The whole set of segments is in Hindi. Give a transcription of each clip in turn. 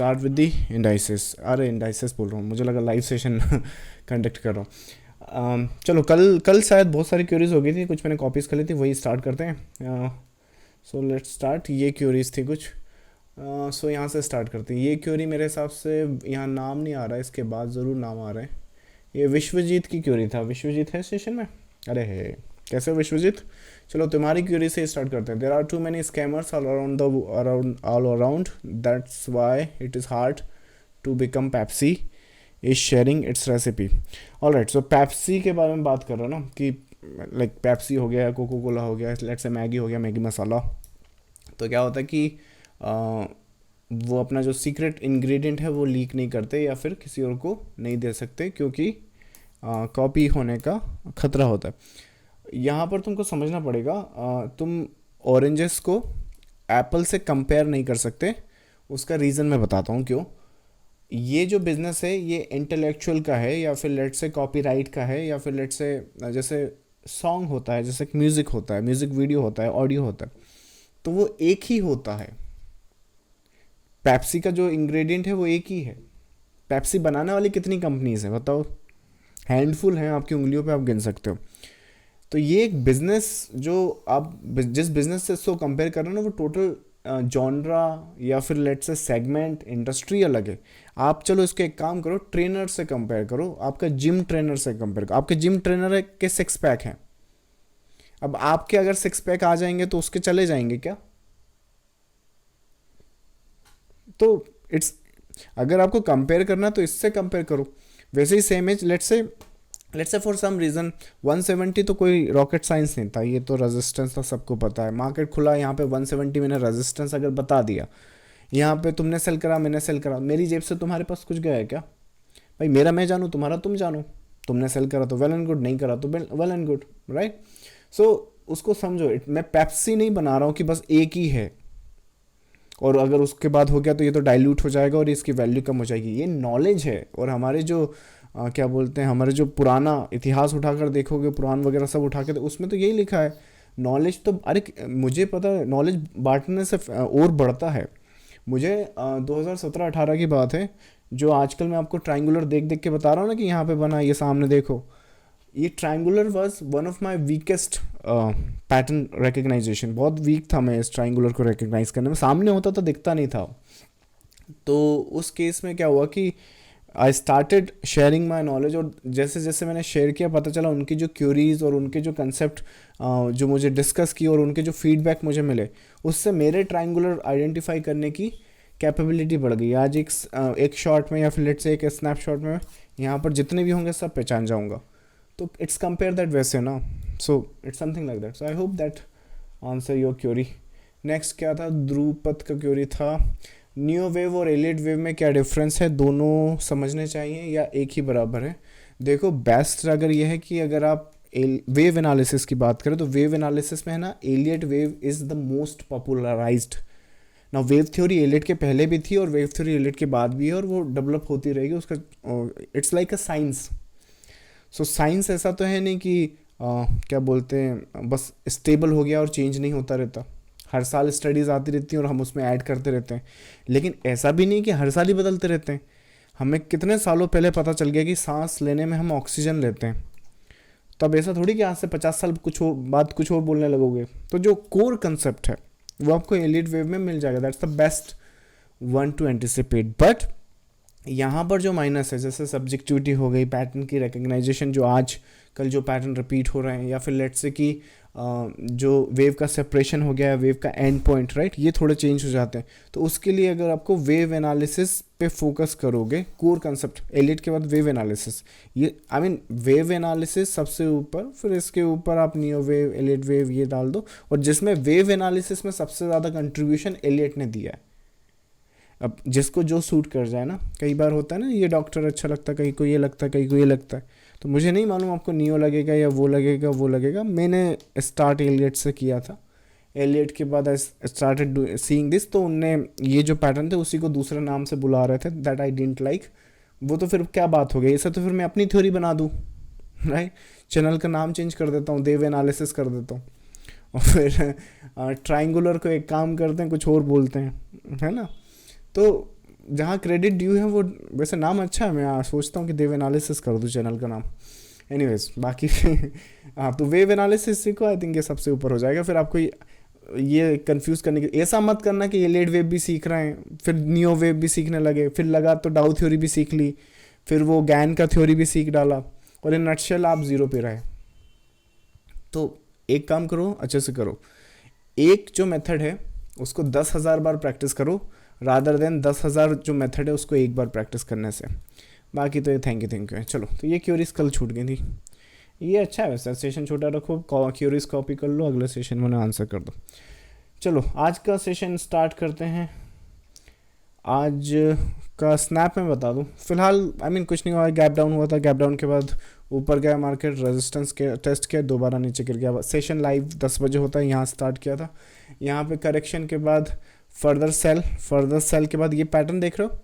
Start with the indices. अरे इंडाइसेस बोल रहा हूँ, मुझे लगा लाइव सेशन कंडक्ट कर रहा हूँ। चलो कल कल शायद बहुत सारी क्यूरीज हो गई थी, कुछ मैंने कॉपीज़ कर ली थी, वही स्टार्ट करते हैं। So let's start. ये क्यूरीज थी कुछ। सो यहाँ से स्टार्ट करते हैं। ये क्यूरी मेरे हिसाब से यहाँ नाम नहीं आ रहा है, इसके बाद ज़रूर नाम आ रहे हैं। ये विश्वजीत की क्यूरी था। विश्वजीत है सेशन में? अरे है, कैसे हो विश्वजीत? चलो तुम्हारी क्यूरी से स्टार्ट करते हैं। There are too many scammers all around the around all around, that's why it is hard to become Pepsi is sharing its recipe. All right, so Pepsi के बारे में बात कर रहा हूँ ना, कि लाइक पेप्सी हो गया, कोको कोला हो गया, लेट्स से मैगी हो गया, मैगी मसाला। तो क्या होता है कि वो अपना जो सीक्रेट इंग्रेडिएंट है वो लीक नहीं करते या फिर किसी और को नहीं दे सकते, क्योंकि कॉपी होने का खतरा होता है। यहाँ पर तुमको समझना पड़ेगा, तुम ऑरेंजेस को एप्पल से कंपेयर नहीं कर सकते। उसका रीज़न मैं बताता हूँ क्यों। ये जो बिज़नेस है ये इंटेलेक्चुअल का है, या फिर लेट्स से कॉपीराइट का है, या फिर लेट्स से जैसे सॉन्ग होता है, जैसे म्यूज़िक होता है, म्यूज़िक वीडियो होता है, ऑडियो होता है, तो वो एक ही होता है। पेप्सी का जो इंग्रेडिएंट है वो एक ही है। पेप्सी बनाने वाली कितनी कंपनीज हैं बताओ? हैंडफुल हैं, आपकी उंगलियों पे आप गिन सकते हो। तो ये एक बिजनेस जो आप जिस बिजनेस से इसको कंपेयर कर रहे हो ना, वो टोटल जॉनरा या फिर लेट्स से सेगमेंट इंडस्ट्री अलग है। आप चलो इसके एक काम करो, ट्रेनर से कंपेयर करो, आपका जिम ट्रेनर से कंपेयर करो। आपके जिम ट्रेनर के सिक्स पैक हैं, अब आपके अगर सिक्स पैक आ जाएंगे तो उसके चले जाएंगे क्या? तो इट्स, अगर आपको कंपेयर करना तो इससे कंपेयर करो। वैसे ही same as let's say for some reason 170 तो कोई रॉकेट साइंस नहीं था, ये तो रेजिस्टेंस था, सबको पता है। मार्केट खुला यहाँ पे 170, मैंने रेजिस्टेंस अगर बता दिया, यहाँ पे तुमने सेल करा, मैंने सेल करा, मेरी जेब से तुम्हारे पास कुछ गया है क्या? भाई मेरा मैं जानूँ, तुम्हारा तुम जानो। तुमने सेल करा तो वेल एंड गुड, नहीं करा तो वेल एंड गुड, राइट? सो उसको समझो, मैं पेप्सी नहीं बना रहा हूँ कि बस एक ही है और अगर उसके बाद हो गया तो ये तो डाइल्यूट हो जाएगा और इसकी वैल्यू कम हो जाएगी। ये नॉलेज है। और हमारे जो क्या बोलते हैं, हमारे जो पुराना इतिहास उठाकर देखोगे, पुराण वगैरह सब उठा के, तो उसमें तो यही लिखा है। नॉलेज तो अरे मुझे पता है, नॉलेज बांटने से और बढ़ता है। मुझे 2017-18 की बात है, जो आजकल मैं आपको ट्रायंगुलर देख देख के बता रहा हूँ ना कि यहाँ पे बना, ये सामने देखो, ये triangular was one of my weakest pattern recognisation. बहुत वीक था मैं इस ट्रायंगुलर को रिकग्नाइज करने में, सामने होता तो दिखता नहीं था। तो उस केस में क्या हुआ कि I started sharing my knowledge, और जैसे जैसे मैंने शेयर किया पता चला उनकी जो क्यूरीज और उनके जो कंसेप्ट जो मुझे डिस्कस किए और उनके जो फीडबैक मुझे मिले, उससे मेरे ट्रायंगुलर आइडेंटिफाई करने की कैपेबिलिटी बढ़ गई। आज एक शॉट में या फिर लेट से एक स्नैपशॉट में यहाँ पर जितने भी होंगे सब पहचान जाऊँगा। तो इट्स कंपेयर दैट वैसे ना, so it's something like that. So I hope that answer your query. Next क्या था? ध्रुपद का क्यूरी था, न्यू वेव और एलिट वेव में क्या डिफरेंस है, दोनों समझने चाहिए या एक ही बराबर है? देखो बेस्ट अगर ये है कि अगर आप वेव एनालिसिस की बात करें तो वेव एनालिसिस में है ना, Elliott wave is the most popularized. ना वेव थ्योरी एलियट के पहले भी थी और वेव थ्योरी एलियट के बाद भी है, और वो डेवलप होती रहेगी। उसका it's like a science. So science ऐसा तो है नहीं कि क्या बोलते हैं बस स्टेबल हो गया और चेंज नहीं होता रहता। हर साल स्टडीज़ आती रहती हैं और हम उसमें ऐड करते रहते हैं। लेकिन ऐसा भी नहीं कि हर साल ही बदलते रहते हैं। हमें कितने सालों पहले पता चल गया कि सांस लेने में हम ऑक्सीजन लेते हैं, तब ऐसा थोड़ी कि आज से 50 साल कुछ और बाद कुछ और बोलने लगोगे। तो जो कोर कंसेप्ट है वो आपको एलिट वेव में मिल जाएगा। That's the best one two anticipate. But यहाँ पर जो माइनस है, जैसे सब्जेक्टिविटी हो गई, पैटर्न की रिकग्नाइजेशन, जो आज कल जो पैटर्न रिपीट हो रहे हैं, या फिर लेट्स से कि जो वेव का सेपरेशन हो गया है, वेव का एंड पॉइंट, राइट, ये थोड़े चेंज हो जाते हैं। तो उसके लिए अगर आपको वेव एनालिसिस पे फोकस करोगे, कोर कंसेप्ट एलिट के बाद वेव एनालिसिस, ये आई मीन वेव एनालिसिस सबसे ऊपर, फिर इसके ऊपर आप नियो वेव, एलिट वेव ये डाल दो। और जिसमें वेव एनालिसिस में सबसे ज़्यादा कंट्रीब्यूशन एलिट ने दिया है। अब जिसको जो सूट कर जाए ना, कई बार होता है ना, ये डॉक्टर अच्छा लगता है, कहीं को ये लगता है, कहीं को ये लगता है। तो मुझे नहीं मालूम आपको नियो लगेगा या वो लगेगा वो लगेगा। मैंने स्टार्ट एलियट से किया था, एलियट के बाद आई स्टार्टेड सीइंग दिस, तो उनने ये जो पैटर्न थे उसी को दूसरे नाम से बुला रहे थे, दैट आई डिडंट लाइक। वो तो फिर क्या बात हो गई, ऐसा तो फिर मैं अपनी थ्योरी बना दूँ, राइट? चैनल का नाम चेंज कर देता हूँ, देव एनालिसिस कर देता हूँ, और फिर ट्राइंगुलर को एक काम करते हैं, कुछ और बोलते हैं, है ना? तो जहाँ क्रेडिट ड्यू है वो, वैसे नाम अच्छा है, मैं सोचता हूँ कि देव एनालिसिस कर दूँ चैनल का नाम। एनीवेज बाकी हाँ, तो वेव एनालिसिस सीखो, आई थिंक ये सबसे ऊपर हो जाएगा। फिर आपको ये कंफ्यूज करने के, ऐसा मत करना कि ये लेड वेव भी सीख रहे हैं फिर नियो वेव भी सीखने लगे, फिर लगा तो डाउ थ्योरी भी सीख ली, फिर वो गैन का थ्योरी भी सीख डाला, और इन नटशेल आप जीरो पे रहे। तो एक काम करो, अच्छे से करो, एक जो मेथड है उसको 10,000 बार प्रैक्टिस करो, रादर देन 10,000 जो मेथड है उसको एक बार प्रैक्टिस करने से। बाकी तो ये थैंक यू है। चलो, तो ये क्यूरीज कल छूट गई थी, ये अच्छा है वैसे, सेशन छोटा रखो, क्यूरीज कॉपी कर लो, अगले सेशन में आंसर कर दो। चलो आज का सेशन स्टार्ट करते हैं। आज का स्नैप में बता दूं, फिलहाल कुछ नहीं हुआ, गैप डाउन हुआ था, गैप डाउन के बाद ऊपर गया मार्केट, रेजिस्टेंस के टेस्ट किया, दोबारा नीचे गिर गया। सेशन लाइव 10 बजे होता है, यहाँ स्टार्ट किया था, यहाँ पे करेक्शन के बाद फर्दर सेल के बाद ये पैटर्न देख रहे हो,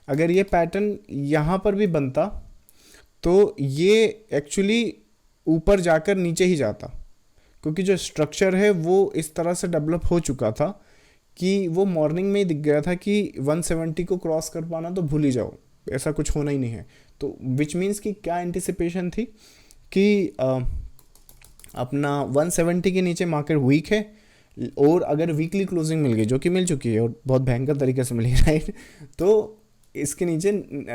अगर ये पैटर्न यहाँ पर भी बनता तो ये एक्चुअली ऊपर जाकर नीचे ही जाता, क्योंकि जो स्ट्रक्चर है वो इस तरह से डेवलप हो चुका था कि वो मॉर्निंग में ही दिख गया था कि 170 को क्रॉस कर पाना तो भूल ही जाओ, ऐसा कुछ होना ही नहीं है। तो विच मीन्स कि क्या एंटिसिपेशन थी कि अपना 170 के नीचे मार्केट वीक है, और अगर वीकली क्लोजिंग मिल गई, जो कि मिल चुकी है और बहुत भयंकर तरीके से मिली, राइट, तो इसके नीचे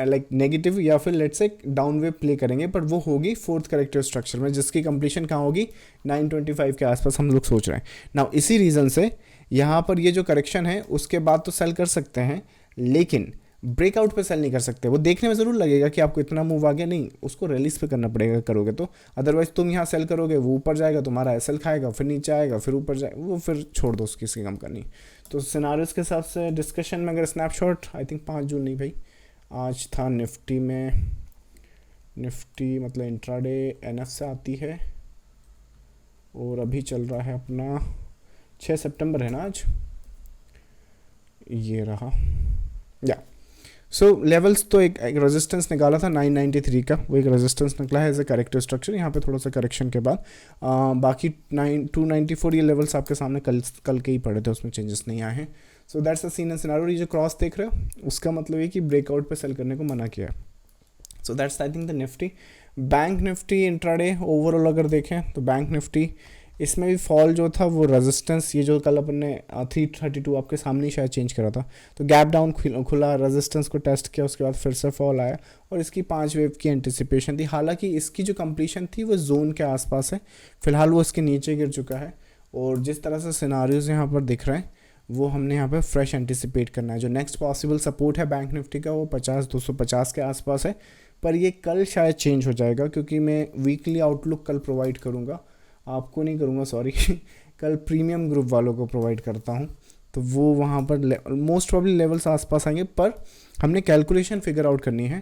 लाइक नेगेटिव या फिर let's say down wave play करेंगे, पर वो होगी फोर्थ करेक्टिव स्ट्रक्चर में, जिसकी कंप्लीशन कहाँ होगी 925 के आसपास हम लोग सोच रहे हैं ना। इसी रीज़न से यहाँ पर ये जो करेक्शन है उसके बाद तो सेल कर सकते हैं, लेकिन ब्रेकआउट पे सेल नहीं कर सकते। वो देखने में ज़रूर लगेगा कि आपको इतना मूव आ गया, नहीं, उसको रिलीज पे करना पड़ेगा करोगे तो, अदरवाइज तुम यहाँ सेल करोगे, वो ऊपर जाएगा, तुम्हारा एसएल खाएगा, फिर नीचे आएगा, फिर ऊपर जाएगा, वो फिर छोड़ दो, उसकी इसकी कम करनी। तो सिनारियोस के हिसाब से डिस्कशन में अगर स्नैपशॉट, आई थिंक 5 जून नहीं भाई, आज था निफ्टी में, निफ्टी मतलब इंट्राडे एनएफ से आती है, और अभी चल रहा है अपना 6 सितंबर है ना आज, ये रहा या। सो लेवल्स तो एक रेजिस्टेंस निकाला था 993 का, वो एक रेजिस्टेंस निकला है एज ए करेक्टिव स्ट्रक्चर, यहाँ पे थोड़ा सा करेक्शन के बाद बाकी 294 ये लेवल्स आपके सामने कल के ही पड़े थे, उसमें चेंजेस नहीं आए हैं। So that's a scene and scenario. ये जो क्रॉस देख रहे हो उसका मतलब ये कि ब्रेकआउट पे सेल करने को मना किया है। So that's I think the Nifty. Bank Nifty intraday overall अगर देखें तो बैंक निफ्टी, इसमें भी फॉल जो था वो रेजिस्टेंस, ये जो कल अपन ने 332 आपके सामने ही शायद चेंज करा था, तो गैप डाउन खुला, रेजिस्टेंस को टेस्ट किया, उसके बाद फिर से फॉल आया, और इसकी 5 वेव की एंटिसिपेशन थी। हालांकि इसकी जो कंप्लीशन थी वो जोन के आसपास है, फिलहाल वो इसके नीचे गिर चुका है, और जिस तरह से सिनारियोज यहाँ पर दिख रहे हैं वो हमने यहाँ पर फ्रेश एंटिसिपेट करना है। जो नेक्स्ट पॉसिबल सपोर्ट है बैंक निफ्टी का वो 250 के आसपास है, पर ये कल शायद चेंज हो जाएगा, क्योंकि मैं वीकली आउटलुक कल प्रोवाइड करूँगा, आपको नहीं करूँगा सॉरी कल प्रीमियम ग्रुप वालों को प्रोवाइड करता हूँ, तो वो वहाँ पर मोस्ट प्रॉब्ली लेवल्स आसपास आएंगे, पर हमने कैलकुलेशन फिगर आउट करनी है।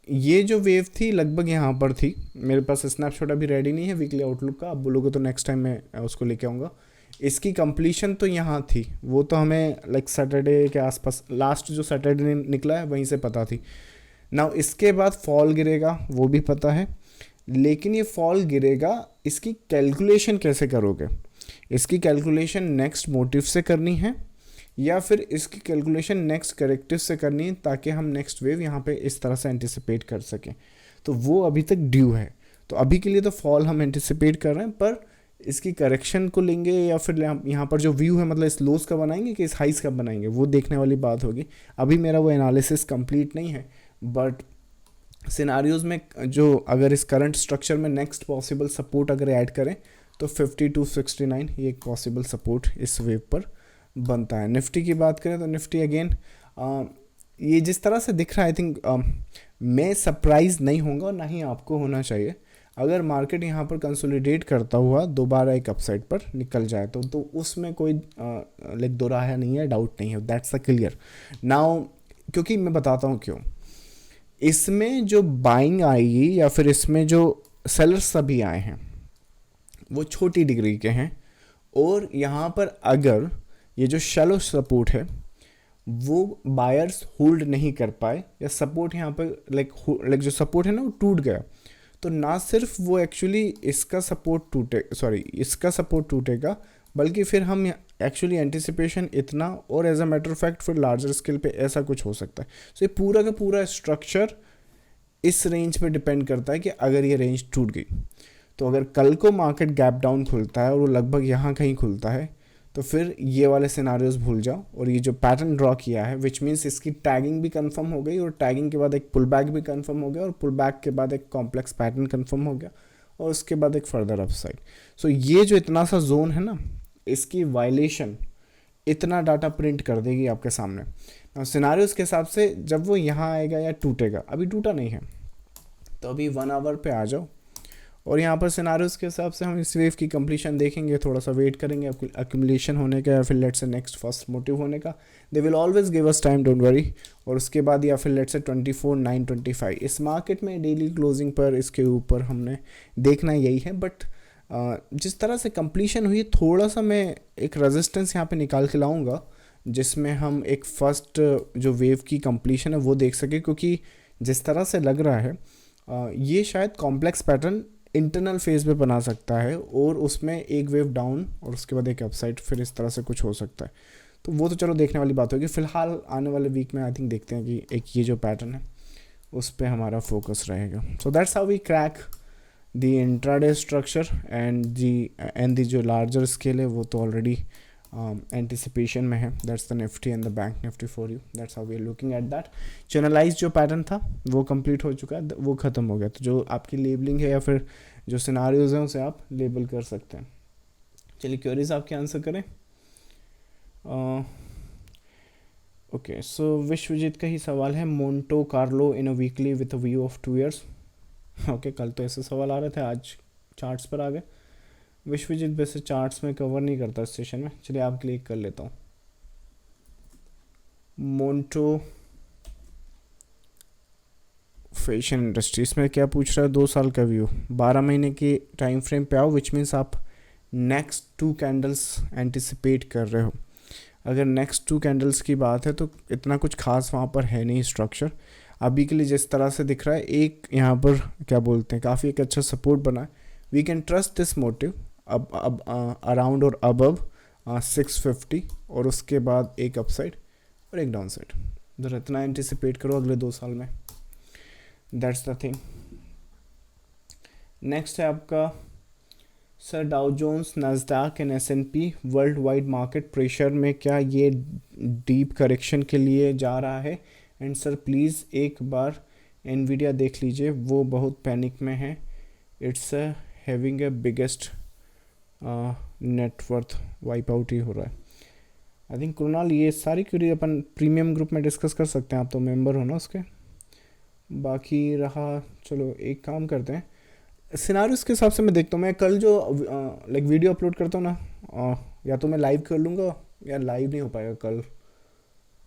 ये जो वेव थी लगभग यहाँ पर थी, मेरे पास स्नैपशॉट अभी रेडी नहीं है वीकली आउटलुक का, आप बोलोगे तो नेक्स्ट टाइम मैं उसको लेके आऊँगा। इसकी कंप्लीशन तो यहाँ थी, वो तो हमें लाइक सैटरडे के आसपास, लास्ट जो सैटरडे निकला है वहीं से पता थी ना। इसके बाद फॉल गिरेगा वो भी पता है, लेकिन ये फॉल गिरेगा, इसकी कैलकुलेशन कैसे करोगे? इसकी कैलकुलेशन नेक्स्ट मोटिव से करनी है या फिर इसकी कैलकुलेशन नेक्स्ट करेक्टिव से करनी है, ताकि हम नेक्स्ट वेव यहाँ पे इस तरह से एंटिसिपेट कर सकें, तो वो अभी तक ड्यू है। तो अभी के लिए तो फॉल हम एंटिसिपेट कर रहे हैं, पर इसकी करेक्शन को लेंगे या फिर यहाँ पर जो व्यू है, मतलब इस लोस का बनाएंगे कि इस हाइस का बनाएंगे, वो देखने वाली बात होगी। अभी मेरा वो एनालिसिस कंप्लीट नहीं है, बट सिनारियोज में जो अगर इस करंट स्ट्रक्चर में नेक्स्ट पॉसिबल सपोर्ट अगर ऐड करें तो 5269 ये एक पॉसिबल सपोर्ट इस वेव पर बनता है। निफ्टी की बात करें तो निफ्टी अगेन ये जिस तरह से दिख रहा है, आई थिंक मैं सरप्राइज नहीं होऊंगा और ना ही आपको होना चाहिए अगर मार्केट यहाँ पर कंसोलिडेट करता हुआ दोबारा एक अपसाइड पर निकल जाए, तो उसमें कोई लाइक दो राह नहीं है, डाउट नहीं है, दैट्स अ क्लियर नाउ। क्योंकि मैं बताता हूँ क्यों, इसमें जो बाइंग आएगी या फिर इसमें जो सेलर्स सभी आए हैं वो छोटी डिग्री के हैं, और यहाँ पर अगर ये जो शैलो सपोर्ट है वो बायर्स होल्ड नहीं कर पाए या सपोर्ट यहाँ पर लाइक जो सपोर्ट है ना वो टूट गया, तो ना सिर्फ वो एक्चुअली इसका सपोर्ट टूटेगा, बल्कि फिर हम एक्चुअली एंटिसिपेशन इतना, और as a matter of fact फिर लार्जर स्केल पे ऐसा कुछ हो सकता है. सो ये पूरा का पूरा स्ट्रक्चर इस रेंज पे डिपेंड करता है कि अगर ये रेंज टूट गई तो अगर कल को मार्केट गैप डाउन खुलता है और वो लगभग यहाँ कहीं खुलता है तो फिर ये वाले सिनारियोज भूल जाओ. और ये जो पैटर्न ड्रॉ किया है विच मीन्स इसकी टैगिंग भी कंफर्म हो गई, और टैगिंग के बाद एक पुल बैक भी कंफर्म हो गया, और पुल बैक के बाद एक कॉम्प्लेक्स पैटर्न कंफर्म हो गया, और उसके बाद एक फर्दर अपसाइड. सो ये जो इतना सा जोन है ना, इसकी वायलेशन इतना डाटा प्रिंट कर देगी आपके सामने. सिनारियोज के हिसाब से जब वो यहाँ आएगा या टूटेगा, अभी टूटा नहीं है तो अभी 1 आवर पे आ जाओ, और यहाँ पर सिनारियोज के हिसाब से हम इस वेव की कंप्लीशन देखेंगे, थोड़ा सा वेट करेंगे अक्यूमुलेशन होने का या फिर let's say next first motive होने का. They will always give us time, don't worry. और उसके बाद या फिर लेट्स से 24,925 इस मार्केट में डेली क्लोजिंग पर इसके ऊपर हमने देखना यही है. बट जिस तरह से कंप्लीशन हुई, थोड़ा सा मैं एक रेजिस्टेंस यहाँ पे निकाल के लाऊंगा जिसमें हम एक फर्स्ट जो वेव की कंप्लीशन है वो देख सके, क्योंकि जिस तरह से लग रहा है ये शायद कॉम्प्लेक्स पैटर्न इंटरनल फेज पे बना सकता है, और उसमें एक वेव डाउन और उसके बाद एक अपसाइड, फिर इस तरह से कुछ हो सकता है. तो वो तो चलो देखने वाली बात होगी. फिलहाल आने वाले वीक में आई थिंक देखते हैं कि एक ये जो पैटर्न है उस पर हमारा फोकस रहेगा. So that's how we crack the intraday structure and the जो लार्जर स्केल है वो तो ऑलरेडी एंटिसिपेशन में है. That's the Nifty and the bank Nifty for you. That's how we are looking at that. Channelize जो पैटर्न था वो कंप्लीट हो चुका है, वो ख़त्म हो गया. तो जो आपकी लेबलिंग है या फिर जो सिनारियोज हैं उसे आप लेबल कर सकते हैं. चलिए क्वेरीज आपके आंसर करें. ओके, सो विश्वजीत का ही सवाल है, Monte Carlo in a weekly with a view of 2 years. Okay, कल तो ऐसे सवाल आ रहे थे, आज चार्ट्स पर आ गए. विश्वजीत वैसे चार्ट्स में कवर नहीं करता इस सेशन में. चलिए आप क्लिक कर लेता हूँ. मोंटो फैशन इंडस्ट्रीज में क्या पूछ रहा है, 2 साल का व्यू, 12 महीने की टाइम फ्रेम पे आओ, विच मीन्स आप नेक्स्ट 2 कैंडल्स एंटिसिपेट कर रहे हो. अगर नेक्स्ट 2 कैंडल्स की बात है तो इतना कुछ खास वहाँ पर है नहीं स्ट्रक्चर अभी के लिए. जिस तरह से दिख रहा है, एक यहाँ पर क्या बोलते हैं, काफ़ी एक अच्छा सपोर्ट बना है. We can trust this motive अब अराउंड और अबव 650, और उसके बाद एक अपसाइड और एक डाउन साइड. उधर इतना एंटिसिपेट करो अगले 2 साल में. That's the thing. नेक्स्ट है आपका sir, Dow Jones, Nasdaq and S&P worldwide market pressure में क्या ये डीप करेक्शन के लिए जा रहा है? एंड सर प्लीज़ एक बार एनवीडिया देख लीजिए, वो बहुत पैनिक में है. It's having a biggest net वाइप आउट ही हो रहा है. आई थिंक कुणाल ये सारी क्वेरी अपन प्रीमियम ग्रुप में डिस्कस कर सकते हैं, आप तो मेंबर हो ना उसके. बाकी रहा, चलो एक काम करते हैं, सिनारियोस के हिसाब से मैं देखता हूँ. मैं कल जो लाइक वीडियो अपलोड करता हूँ ना, या तो मैं लाइव कर लूँगा या लाइव नहीं हो पाएगा कल.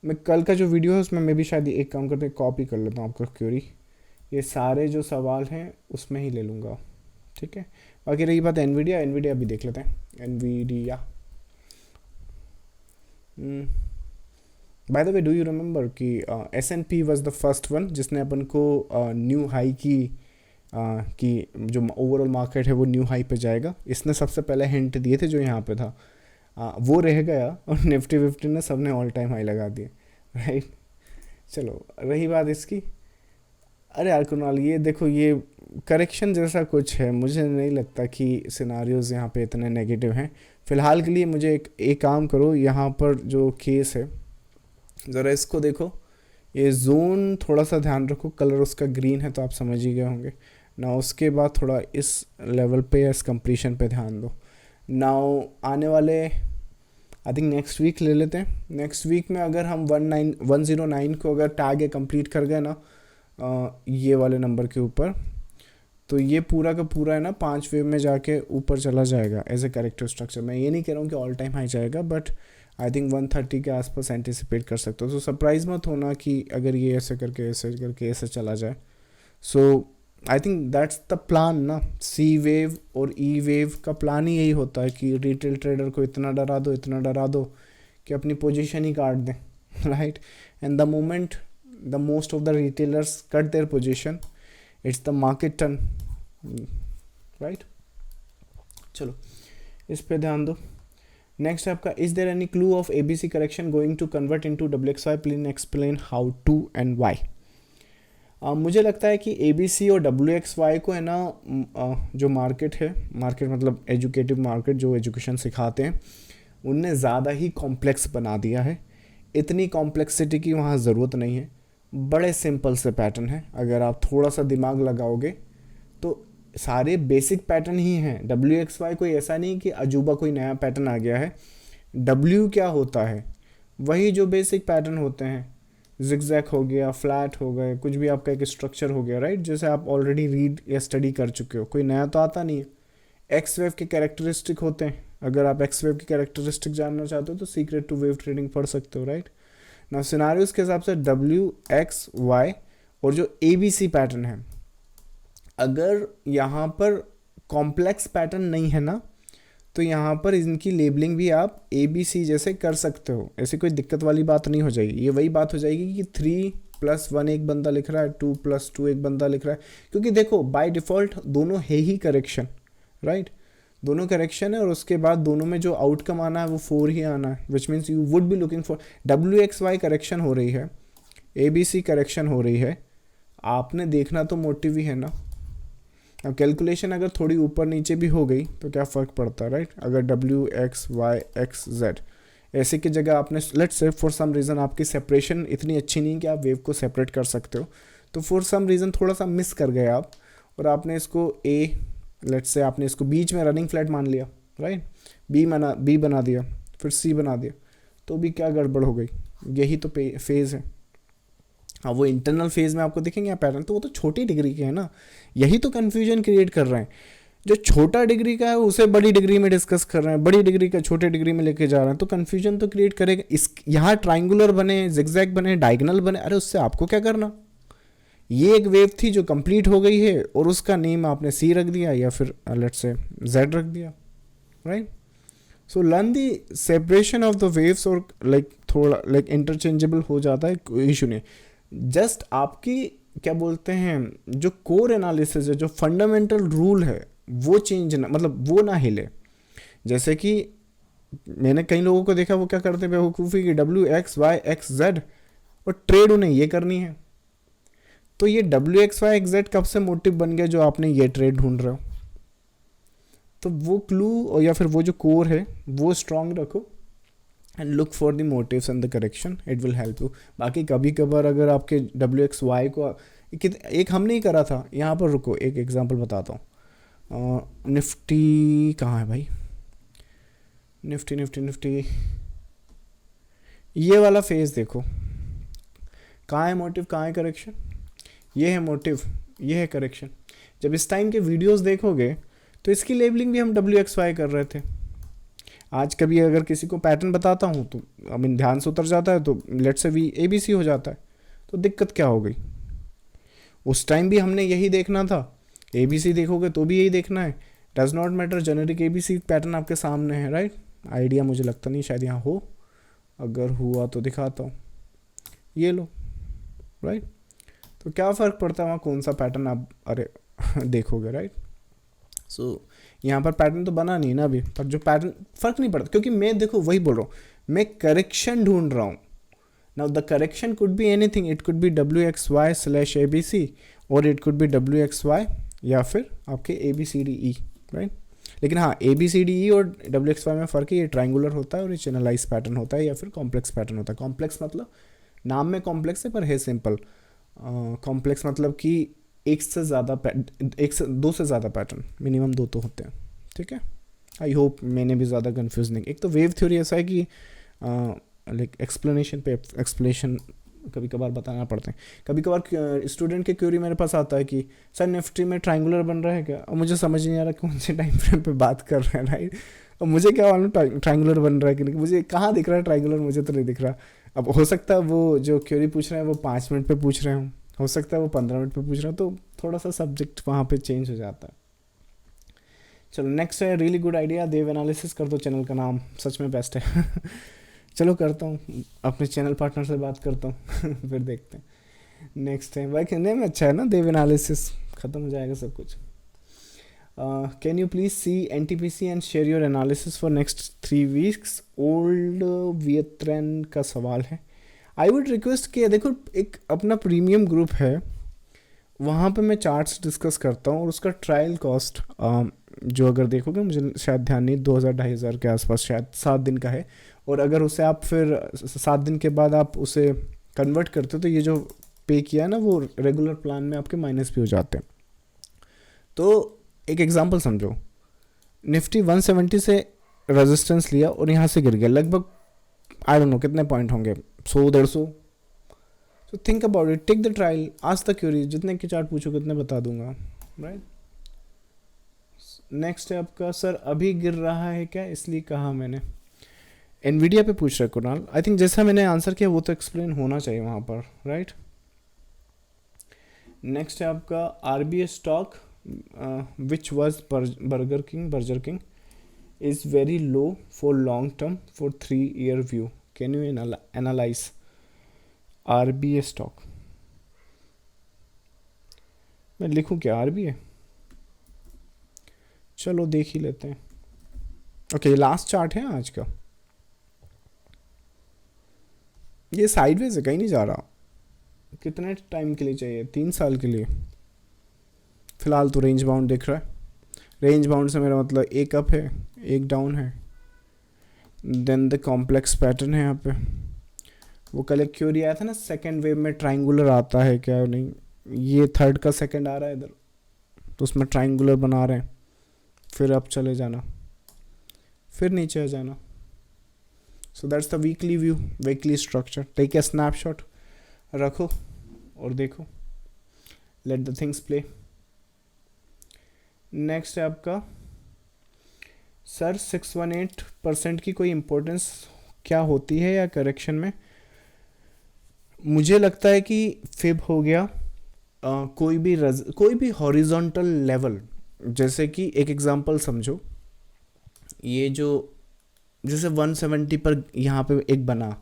मैं कल का जो वीडियो है उसमें मैं भी शायद एक काम करते हैं, कॉपी कर लेता हूँ आपका क्वेरी, ये सारे जो सवाल हैं उसमें ही ले लूँगा. ठीक है. बाकी रही बात एनवीडिया भी देख लेते हैं. Nvidia, by the way do you remember कि S&P was the first one जिसने अपन को न्यू हाई की जो ओवरऑल मार्केट है वो न्यू हाई पे जाएगा, इसने सबसे पहले हिंट दिए थे जो यहाँ पे था. वो रह गया और निफ्टी 50 ने सबने ऑल टाइम हाई लगा दिए. राइट. चलो रही बात इसकी, अरे यार कुणाल ये देखो, ये करेक्शन जैसा कुछ है, मुझे नहीं लगता कि सिनारियोज यहाँ पे इतने नेगेटिव हैं फ़िलहाल के लिए. मुझे एक काम करो, यहाँ पर जो केस है ज़रा इसको देखो, ये जोन थोड़ा सा ध्यान रखो, कलर उसका ग्रीन है तो आप समझ ही गए होंगे ना. उसके बाद थोड़ा इस लेवल पे या इस कंप्लीशन पे ध्यान दो. नाउ आने वाले आई थिंक नेक्स्ट वीक ले लेते हैं. नेक्स्ट वीक में अगर हम 109 को अगर टैग कंप्लीट कर गए ना ये वाले नंबर के ऊपर, तो ये पूरा का पूरा है ना 5 वेव में जाके ऊपर चला जाएगा एज ए करेक्टर स्ट्रक्चर. मैं ये नहीं कह रहा हूँ कि ऑल टाइम हाई जाएगा, बट आई थिंक 130 के आसपास एंटिसिपेट कर सकते हो. सो सरप्राइज मत होना कि अगर ये ऐसे करके ऐसे चला जाए. So I think that's the plan ना. सी वेव और ई वेव का प्लान ही यही होता है कि रिटेल ट्रेडर को इतना डरा दो कि अपनी पोजीशन ही काट दें. Right. And the moment the most of the retailers cut their position, it's the market turn. Right. चलो इस पे ध्यान दो. नेक्स्ट है आपका, is there any clue of ABC correction going to convert into WXY, please explain how to and why. मुझे लगता है कि ABC और WXY को है ना, जो मार्केट है, मार्केट मतलब एजुकेटिव मार्केट जो एजुकेशन सिखाते हैं, उनने ज़्यादा ही कॉम्प्लेक्स बना दिया है। इतनी कॉम्प्लेक्सिटी की वहाँ ज़रूरत नहीं है, बड़े सिंपल से पैटर्न है। अगर आप थोड़ा सा दिमाग लगाओगे तो सारे बेसिक पैटर्न ही हैं। WXY कोई ऐसा नहीं कि अजूबा कोई नया पैटर्न आ गया है। W क्या होता है, वही जो बेसिक पैटर्न होते हैं, जिगजैग हो गया, फ्लैट हो गए, कुछ भी आपका एक स्ट्रक्चर हो गया, राइट, जैसे आप ऑलरेडी रीड या स्टडी कर चुके हो, कोई नया तो आता नहीं है। एक्स वेव के कैरेक्टरिस्टिक होते हैं, अगर आप एक्स वेव की कैरेक्टरिस्टिक जानना चाहते हो तो सीक्रेट टू वेव ट्रेडिंग पढ़ सकते हो, राइट ना। सिनारियोस के हिसाब से WXY और जो ABC पैटर्न है, अगर यहाँ पर कॉम्प्लेक्स पैटर्न नहीं है ना, तो यहाँ पर इनकी लेबलिंग भी आप ABC जैसे कर सकते हो, ऐसी कोई दिक्कत वाली बात नहीं हो जाएगी। ये वही बात हो जाएगी कि 3+1 एक बंदा लिख रहा है, 2+2 एक बंदा लिख रहा है, क्योंकि देखो बाय डिफ़ॉल्ट दोनों है ही करेक्शन, राइट, दोनों करेक्शन है, और उसके बाद दोनों में जो आउटकम आना है वो 4 ही आना है, which means you would be looking for. WXY correction हो रही है, ABC करेक्शन हो रही है, आपने देखना तो मोटिव ही है ना। अब कैलकुलेशन अगर थोड़ी ऊपर नीचे भी हो गई तो क्या फ़र्क पड़ता है, राइट। अगर WXY XZ ऐसे की जगह आपने, let's say for some reason आपकी सेपरेशन इतनी अच्छी नहीं कि आप वेव को सेपरेट कर सकते हो, तो फॉर सम रीज़न थोड़ा सा मिस कर गए आप, और आपने इसको लेट्स से आपने इसको बीच में रनिंग फ्लैट मान लिया, राइट, B बना दिया, फिर C बना दिया, तो भी क्या गड़बड़ हो गई। यही तो फेज़ है। हाँ, वो इंटरनल फेज में आपको दिखेंगे पैटर्न, तो वो तो छोटी डिग्री के हैं ना, यही तो कन्फ्यूजन क्रिएट कर रहे हैं। जो छोटा डिग्री का है उसे बड़ी डिग्री में डिस्कस कर रहे हैं, बड़ी डिग्री का छोटे डिग्री में लेके जा रहे हैं, तो कन्फ्यूजन तो क्रिएट करेगा। इस यहाँ ट्राइंगुलर बने, जिगजैग बने, डायगोनल बने, अरे उससे आपको क्या करना। ये एक वेव थी जो कंप्लीट हो गई है और उसका नेम आपने C रख दिया या फिर लेट्स से Z रख दिया, right. So learn the separation of the waves, और लाइक थोड़ा लाइक इंटरचेंजेबल हो जाता है, कोई इशू नहीं। जस्ट आपकी क्या बोलते हैं, जो कोर एनालिसिस है, जो फंडामेंटल रूल है, वो चेंज ना, मतलब वो ना हिले। जैसे कि मैंने कई लोगों को देखा, वो क्या करते हैं बेवकूफ़ी की, WXY XZ, और ट्रेड उन्हें ये करनी है। तो ये WXY XZ कब से मोटिव बन गया जो आपने ये ट्रेड ढूंढ रहे हो। तो वो क्लू और या फिर वो जो कोर है वो स्ट्रांग रखो, and look for the motives and the correction, it will help you. बाकी कभी कभार अगर आपके WXY को एक हमने ही करा था यहाँ पर, रुको एक एग्जांपल बताता हूँ। निफ्टी कहाँ है भाई, निफ्टी ये वाला फेज देखो, कहाँ है मोटिव, कहाँ है करेक्शन, ये है मोटिव, ये है करेक्शन। जब इस टाइम के वीडियोस देखोगे तो इसकी लेबलिंग भी हम WXY कर रहे थे। आज कभी अगर किसी को पैटर्न बताता हूँ तो ध्यान से उतर जाता है, तो लेट्स से ABC हो जाता है, तो दिक्कत क्या हो गई। उस टाइम भी हमने यही देखना था, ABC देखोगे तो भी यही देखना है, does not matter, generic ABC pattern आपके सामने है, राइट। आइडिया मुझे लगता नहीं शायद यहाँ हो, अगर हुआ तो दिखाता हूँ, ये लो, राइट। तो क्या फ़र्क पड़ता है वहाँ कौन सा पैटर्न आप देखोगे, राइट। सो यहाँ पर पैटर्न तो बना नहीं ना अभी, पर जो पैटर्न फ़र्क नहीं पड़ता, क्योंकि मैं देखो वही बोल रहा हूँ, मैं करेक्शन ढूंढ रहा हूँ। Now the correction could be anything, it could be WXY/ABC, और इट कुड बी WXY या फिर आपके ABCDE, राइट। लेकिन हाँ, ABCDE और WXY में फ़र्क है, ये ट्राइंगुलर होता है और ये चैनलाइज पैटर्न होता है या फिर कॉम्प्लेक्स पैटर्न होता है। कॉम्प्लेक्स मतलब नाम में कॉम्प्लेक्स है पर है सिंपल। कॉम्प्लेक्स मतलब कि एक से दो से ज़्यादा पैटर्न, मिनिमम 2 तो होते हैं, ठीक है। आई होप मैंने भी ज़्यादा कंफ्यूज नहीं। एक तो वेव थ्योरी ऐसा है कि लाइक एक्सप्लेनेशन पे एक्सप्लेनेशन कभी कभार बताना पड़ते हैं। कभी कभार स्टूडेंट के क्वेरी मेरे पास आता है कि सर निफ्टी में ट्राइंगुलर बन रहा है क्या, और मुझे समझ नहीं आ रहा कौन से टाइम फ्रेम पे बात कर रहे हैं, राइट। और मुझे क्या मालूम ट्राइंगुलर बन रहा है कि नहीं, मुझे कहाँ दिख रहा है ट्राइंगुलर, मुझे तो नहीं दिख रहा। अब हो सकता है वो जो क्वेरी पूछ रहे हैं वो 5 मिनट पे पूछ रहे हों, हो सकता है वो 15 मिनट पे पूछ रहे हैं, तो थोड़ा सा सब्जेक्ट वहाँ पे चेंज हो जाता है। चलो नेक्स्ट है रियली गुड आइडिया, देव एनालिसिस कर दो, चैनल का नाम सच में बेस्ट है। चलो करता हूँ, अपने चैनल पार्टनर से बात करता हूँ फिर देखते हैं। नेक्स्ट है भाई, नेम अच्छा है ना, देव एनालिसिस, ख़त्म हो जाएगा सब कुछ। Can you please see NTPC and share your analysis for next 3 weeks. Old वियत्रन का सवाल है। आई वुड रिक्वेस्ट कि देखो एक अपना प्रीमियम ग्रुप है, वहाँ पे मैं चार्ट्स डिस्कस करता हूँ और उसका ट्रायल कॉस्ट जो अगर देखोगे, मुझे शायद ध्यान नहीं, 2000-2500 के आसपास शायद 7 दिन का है। और अगर उसे आप फिर 7 दिन के बाद आप उसे कन्वर्ट करते हो तो ये जो पे किया है ना वो रेगुलर प्लान में आपके माइनस भी हो जाते हैं। तो एक एग्जांपल समझो, निफ्टी 170 से रेजिस्टेंस लिया और यहाँ से गिर गया लगभग, आई डोंट नो कितने पॉइंट होंगे, 100-150। तो think about it, take the trial, आज तक क्यूरी, जितने के चार्ट पूछो कितने बता दूंगा, राइट। नेक्स्ट है आपका, सर अभी गिर रहा है क्या, इसलिए कहा मैंने। एनवीडिया पे पूछ रहे कुणाल, आई थिंक जैसा मैंने आंसर किया वो तो एक्सप्लेन होना चाहिए वहाँ पर, राइट। नेक्स्ट है आपका RBS stock which was burger king is very low for long term for 3-year view, can you analyse RBS stock. मैं लिखूं क्या RBA, चलो देख ही लेते हैं। ओके, लास्ट चार्ट है आज का, ये साइडवेज है, कहीं नहीं जा रहा। कितने टाइम के लिए चाहिए, 3 साल के लिए। फिलहाल तो रेंज बाउंड दिख रहा है, रेंज बाउंड से मेरा मतलब एक अप है एक डाउन है, देन द कॉम्प्लेक्स पैटर्न है यहाँ पे। वो कल एक क्यूरी आया था ना, सेकेंड वेव में ट्राइंगुलर आता है क्या नहीं, ये थर्ड का सेकेंड आ रहा है इधर, तो उसमें ट्राइंगुलर बना रहे हैं, फिर अब चले जाना, फिर नीचे आ जाना। So that's the weekly view, weekly structure. Take a snapshot, रखो और देखो, let the things play. Next है आपका, सर 618% की कोई इम्पोर्टेंस क्या होती है या करेक्शन में। मुझे लगता है कि फिब हो गया, कोई भी हॉरिजॉन्टल लेवल, जैसे कि एक एग्जांपल समझो, ये जो जैसे 170 पर यहाँ पे एक बना,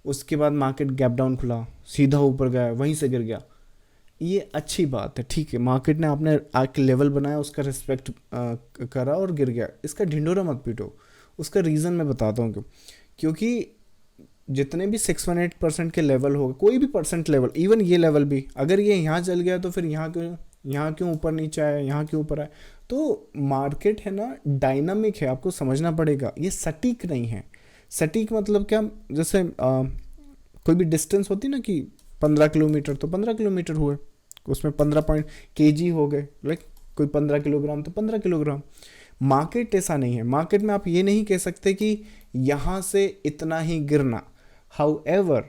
उसके बाद मार्केट गैप डाउन खुला, सीधा ऊपर गया, वहीं से गिर गया, ये अच्छी बात है, ठीक है, मार्केट ने आपने आके लेवल बनाया, उसका रिस्पेक्ट करा और गिर गया, इसका ढिंडोरा मत पीटो। उसका रीज़न मैं बताता हूँ क्यों, क्योंकि जितने भी 618% के लेवल हो, कोई भी परसेंट लेवल, इवन ये लेवल भी, अगर ये यहाँ चल गया तो फिर यहाँ क्यों ऊपर नीचे आया, यहाँ क्यों ऊपर आया। तो मार्केट है ना, डायनामिक है, आपको समझना पड़ेगा, ये सटीक नहीं है। सटीक मतलब क्या, जैसे कोई भी डिस्टेंस होती ना कि 15 किलोमीटर तो 15 किलोमीटर हुए, उसमें 15 पॉइंट kg हो गए, लाइक कोई 15 किलोग्राम तो 15 किलोग्राम। मार्केट ऐसा नहीं है, मार्केट में आप ये नहीं कह सकते कि यहाँ से इतना ही गिरना। हाउएवर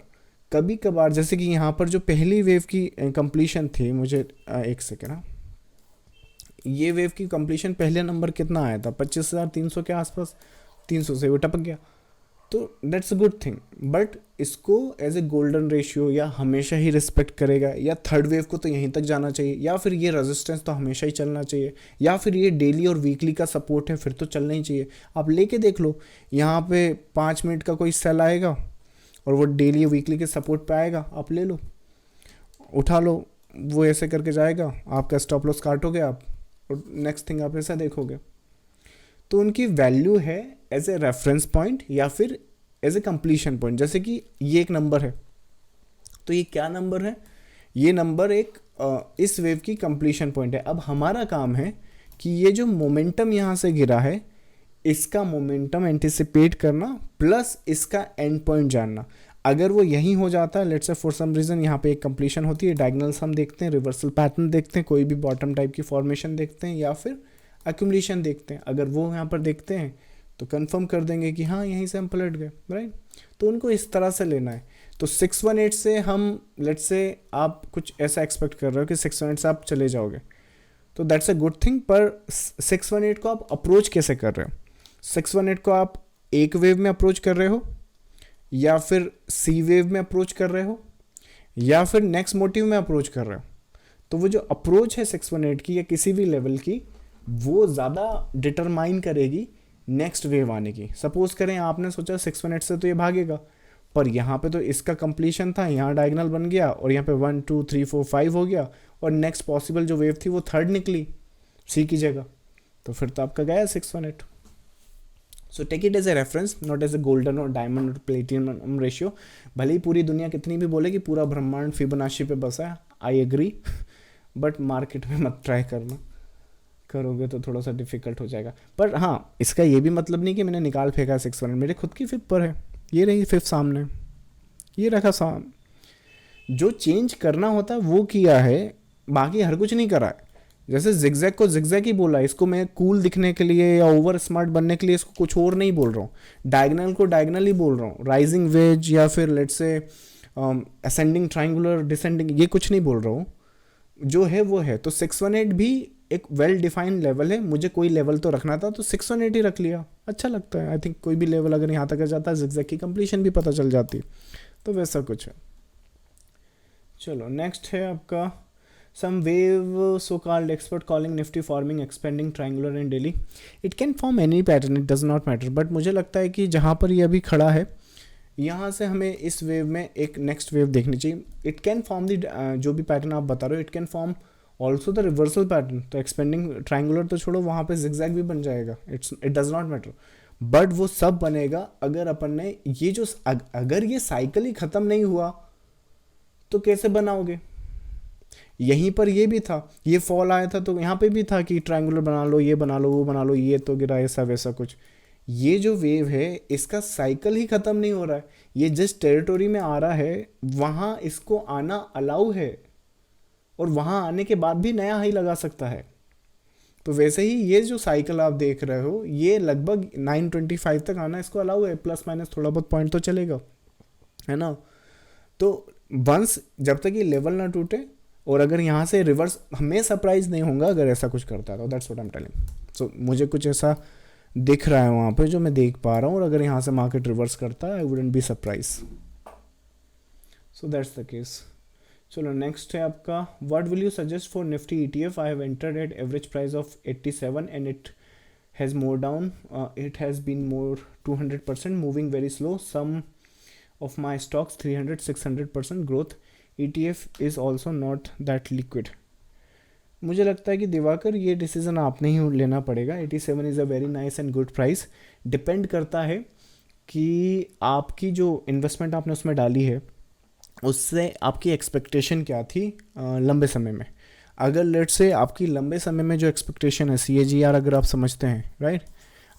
कभी कभार, जैसे कि यहाँ पर जो पहली वेव की कंप्लीशन थी, मुझे एक सेकेंड ना, ये वेव की कंप्लीशन पहले नंबर कितना आया था, 25,300 के आसपास, 300 से वो टपक गया, तो that's a good thing. But इसको एज ए गोल्डन रेशियो या हमेशा ही रिस्पेक्ट करेगा, या थर्ड वेव को तो यहीं तक जाना चाहिए, या फिर ये रेजिस्टेंस तो हमेशा ही चलना चाहिए, या फिर ये डेली और वीकली का सपोर्ट है, फिर तो चलना ही चाहिए। आप लेके देख लो, यहाँ पे 5 मिनट का कोई सेल आएगा और वो डेली या वीकली के सपोर्ट पे आएगा, आप ले लो, उठा लो, वो ऐसे करके जाएगा, आपका स्टॉप लॉस काटोगे आप, और नेक्स्ट थिंग आप ऐसा देखोगे। तो उनकी वैल्यू है एज ए रेफरेंस पॉइंट या फिर एज ए कंप्लीशन पॉइंट। जैसे कि ये एक नंबर है, तो ये क्या नंबर है, ये नंबर एक इस वेव की कंप्लीशन पॉइंट है। अब हमारा काम है कि ये जो मोमेंटम यहाँ से गिरा है, इसका मोमेंटम एंटिसिपेट करना प्लस इसका एंड पॉइंट जानना। अगर वो यहीं हो जाता है, let's say for some reason यहाँ पे एक कंप्लीशन होती है, डायगोनल्स हम देखते हैं, रिवर्सल पैटर्न देखते हैं, कोई भी बॉटम टाइप की फॉर्मेशन देखते हैं, या फिर एक्यूमुलेशन देखते हैं, अगर वो यहाँ पर देखते हैं तो कंफर्म कर देंगे कि हाँ यहीं से हम पलट गए, राइट। तो उनको इस तरह से लेना है। तो 618 से हम, लेट्स से आप कुछ ऐसा एक्सपेक्ट कर रहे हो कि 618 से आप चले जाओगे, तो दैट्स अ गुड थिंग। पर 618 को आप अप्रोच कैसे कर रहे हो, 618 को आप एक वेव में अप्रोच कर रहे हो, या फिर सी वेव में अप्रोच कर रहे हो, या फिर नेक्स्ट मोटिव में अप्रोच कर रहे हो। तो वो जो अप्रोच है 618 की या किसी भी लेवल की, वो ज़्यादा डिटरमाइन करेगी नेक्स्ट वेव आने की। सपोज करें आपने सोचा 618 से तो ये भागेगा, पर यहाँ पे तो इसका कंप्लीशन था, यहाँ डायगोनल बन गया और यहाँ पे 1 2 3 4 5 हो गया, और नेक्स्ट पॉसिबल जो वेव थी वो थर्ड निकली सी की जगह, तो फिर तो आपका गया 618। So take it as a reference, not as a golden और डायमंड और प्लेटिनम रेशियो। भले ही पूरी दुनिया कितनी भी बोले कि पूरा ब्रह्मांड फिबोनाची पे बसा है, आई एग्री, बट मार्केट में मत ट्राई करना, करोगे तो थोड़ा सा डिफिकल्ट हो जाएगा। पर हाँ, इसका ये भी मतलब नहीं कि मैंने निकाल फेंका 618, मेरे खुद की फिब पर है, ये रही फिब सामने, ये रखा सामने। जो चेंज करना होता है वो किया है, बाकी हर कुछ नहीं करा है। जैसे जिगजैग को जिगजैग ही बोला, इसको मैं कूल दिखने के लिए या ओवर स्मार्ट बनने के लिए इसको कुछ और नहीं बोल रहा हूँ। डायगनल को डायगनल ही बोल रहा हूँ, राइजिंग वेज या फिर let's say ascending triangular descending, ये कुछ नहीं बोल रहा हूँ, जो है वो है। तो 618 भी एक वेल डिफाइंड लेवल है, मुझे कोई लेवल तो रखना था तो 618 ही रख लिया, अच्छा लगता है। आई थिंक कोई भी लेवल अगर यहाँ तक आ जाता है, जिगजैग की कंप्लीशन भी पता चल जाती है, तो वैसा कुछ है। चलो नेक्स्ट है आपका some wave so called expert calling nifty forming expanding triangular in daily. It can form any pattern, it does not matter, but मुझे लगता है कि जहाँ पर ये अभी खड़ा है यहाँ से हमें इस वेव में एक नेक्स्ट वेव देखनी चाहिए। इट कैन फॉर्म द जो भी पैटर्न आप बता रहे हो, it can form also the reversal pattern. तो एक्सपेंडिंग ट्राइंगुलर तो छोड़ो, वहाँ पे जिगजैग भी बन जाएगा, it does not matter, but वो सब बनेगा अगर अपन ने ये जो अगर ये साइकिल ही ख़त्म नहीं हुआ तो कैसे बनाओगे। यहीं पर ये भी था, ये फॉल आया था तो यहाँ पे भी था कि ट्रायंगुलर बना लो, ये बना लो, वो बना लो, ये तो गिरा, ऐसा वैसा कुछ। ये जो वेव है इसका साइकिल ही ख़त्म नहीं हो रहा है, ये जिस टेरिटोरी में आ रहा है वहाँ इसको आना अलाउ है, और वहाँ आने के बाद भी नया हाई लगा सकता है। तो वैसे ही ये जो साइकिल आप देख रहे हो, ये लगभग 925 तक आना इसको अलाउ है, प्लस माइनस थोड़ा बहुत पॉइंट तो चलेगा, है ना। तो वंस जब तक ये लेवल ना टूटे, और अगर यहाँ से रिवर्स, हमें सरप्राइज नहीं होगा अगर ऐसा कुछ करता है, तो that's what I am telling. So मुझे कुछ ऐसा दिख रहा है वहाँ पे जो मैं देख पा रहा हूँ, और अगर यहाँ से मार्केट रिवर्स करता है I wouldn't be surprise. So that's the case. चलो नेक्स्ट है आपका, what will you suggest for Nifty ETF? I have entered at average price of 87 and it has more down, it has been more 200%, moving very slow, some of my stocks 300-600% growth, ETF is also not that liquid. मुझे लगता है कि दिवाकर ये डिसीजन आपने ही लेना पड़ेगा। 87 is a very nice and good price. Depend करता है कि आपकी जो इन्वेस्टमेंट आपने उसमें डाली है उससे आपकी एक्सपेक्टेशन क्या थी लंबे समय में। अगर लेट से आपकी लंबे समय में जो एक्सपेक्टेशन है CAGR अगर आप समझते हैं, राइट,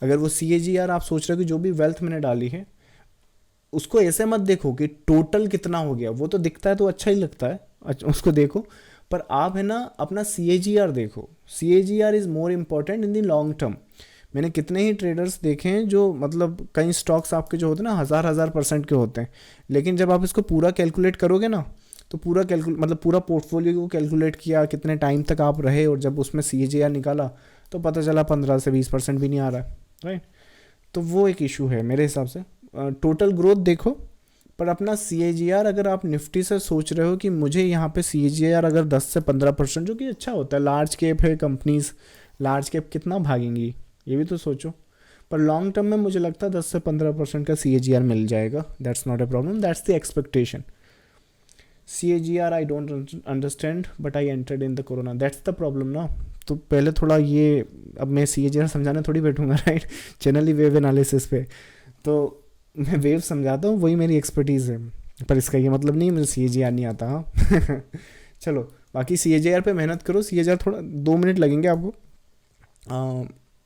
अगर वो CAGR आप सोच रहे हो कि जो भी वेल्थ मैंने डाली है उसको ऐसे मत देखो कि टोटल कितना हो गया, वो तो दिखता है तो अच्छा ही लगता है, अच्छा उसको देखो, पर आप है ना अपना CAGR देखो। CAGR is more important in the long term. मैंने कितने ही ट्रेडर्स देखे हैं जो मतलब कई स्टॉक्स आपके जो होते हैं ना 1000% के होते हैं, लेकिन जब आप इसको पूरा कैलकुलेट करोगे ना तो पूरा मतलब पूरा पोर्टफोलियो को कैलकुलेट किया, कितने टाइम तक आप रहे, और जब उसमें CAGR निकाला तो पता चला 15 से 20% भी नहीं आ रहा है, राइट। तो वो एक इशू है मेरे हिसाब से। टोटल ग्रोथ देखो, पर अपना CAGR अगर आप निफ्टी से सोच रहे हो कि मुझे यहाँ पे CAGR अगर 10 से 15%, जो कि अच्छा होता है, लार्ज कैप है कंपनीज, लार्ज कैप कितना भागेंगी ये भी तो सोचो, पर लॉन्ग टर्म में मुझे लगता है 10 से 15% का CAGR मिल जाएगा, that's not a problem, that's the expectation. CAGR I don't understand but I entered in the corona, that's the problem ना। तो पहले थोड़ा ये, अब मैं CAGR समझाने थोड़ी बैठूंगा, राइट, चैनल ही वेव एनालिसिस पे, तो मैं वेव समझाता हूँ, वही मेरी एक्सपर्टीज़ है, पर इसका ये मतलब नहीं मुझे CAGR नहीं आता। हाँ चलो बाकी CAGR पे मेहनत करो। CAGR थोड़ा 2 मिनट लगेंगे आपको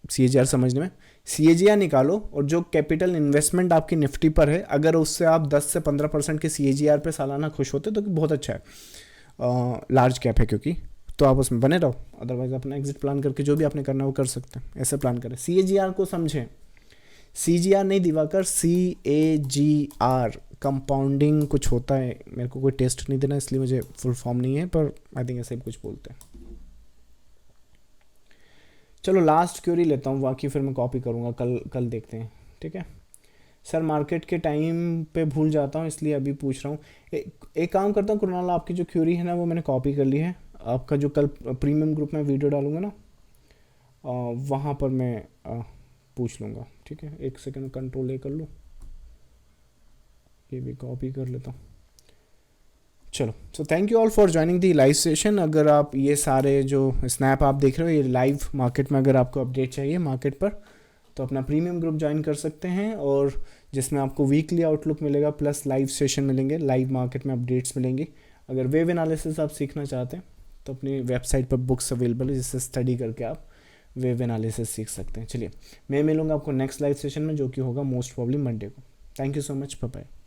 CAGR समझने में। CAGR निकालो, और जो कैपिटल इन्वेस्टमेंट आपकी निफ्टी पर है अगर उससे आप 10 से 15% के CAGR पे सालाना खुश होते तो बहुत अच्छा है, लार्ज कैप है क्योंकि, तो आप उसमें बने रहो, अदरवाइज अपना एग्जिट प्लान करके जो भी आपने करना है वो कर सकते हैं, ऐसे प्लान करें। CAGR को समझें, CGR नहीं दिवाकर, CAGR, कंपाउंडिंग कुछ होता है, मेरे को कोई टेस्ट नहीं देना इसलिए मुझे फुल फॉर्म नहीं है, पर आई थिंक ऐसे ही कुछ बोलते हैं। चलो लास्ट क्वेरी लेता हूँ, बाकी फिर मैं कॉपी करूँगा, कल देखते हैं, ठीक है। सर मार्केट के टाइम पे भूल जाता हूँ इसलिए अभी पूछ रहा हूँ। एक काम करता हूँ कुणाल, आपकी जो क्वेरी है ना वो मैंने कॉपी कर ली है, आपका जो कल प्रीमियम ग्रुप में वीडियो डालूंगा ना वहाँ पर मैं पूछ लूँगा, ठीक है। एक सेकंड कंट्रोल A कर लूँ, ये भी कॉपी कर लेता हूँ। चलो, so thank you all for joining the live session. अगर आप ये सारे जो स्नैप आप देख रहे हो, ये लाइव मार्केट में अगर आपको अपडेट चाहिए मार्केट पर, तो अपना प्रीमियम ग्रुप ज्वाइन कर सकते हैं, और जिसमें आपको वीकली आउटलुक मिलेगा प्लस लाइव सेशन मिलेंगे, लाइव मार्केट में अपडेट्स मिलेंगे। अगर वेव एनालिसिस आप सीखना चाहते हैं तो अपनी वेबसाइट पर बुक्स अवेलेबल है, जिससे स्टडी करके आप वेव एनालिसिस सीख सकते हैं। चलिए, मैं मिलूंगा आपको नेक्स्ट लाइव सेशन में, जो कि होगा मोस्ट प्रॉब्ली मंडे को। Thank you so much, bye bye.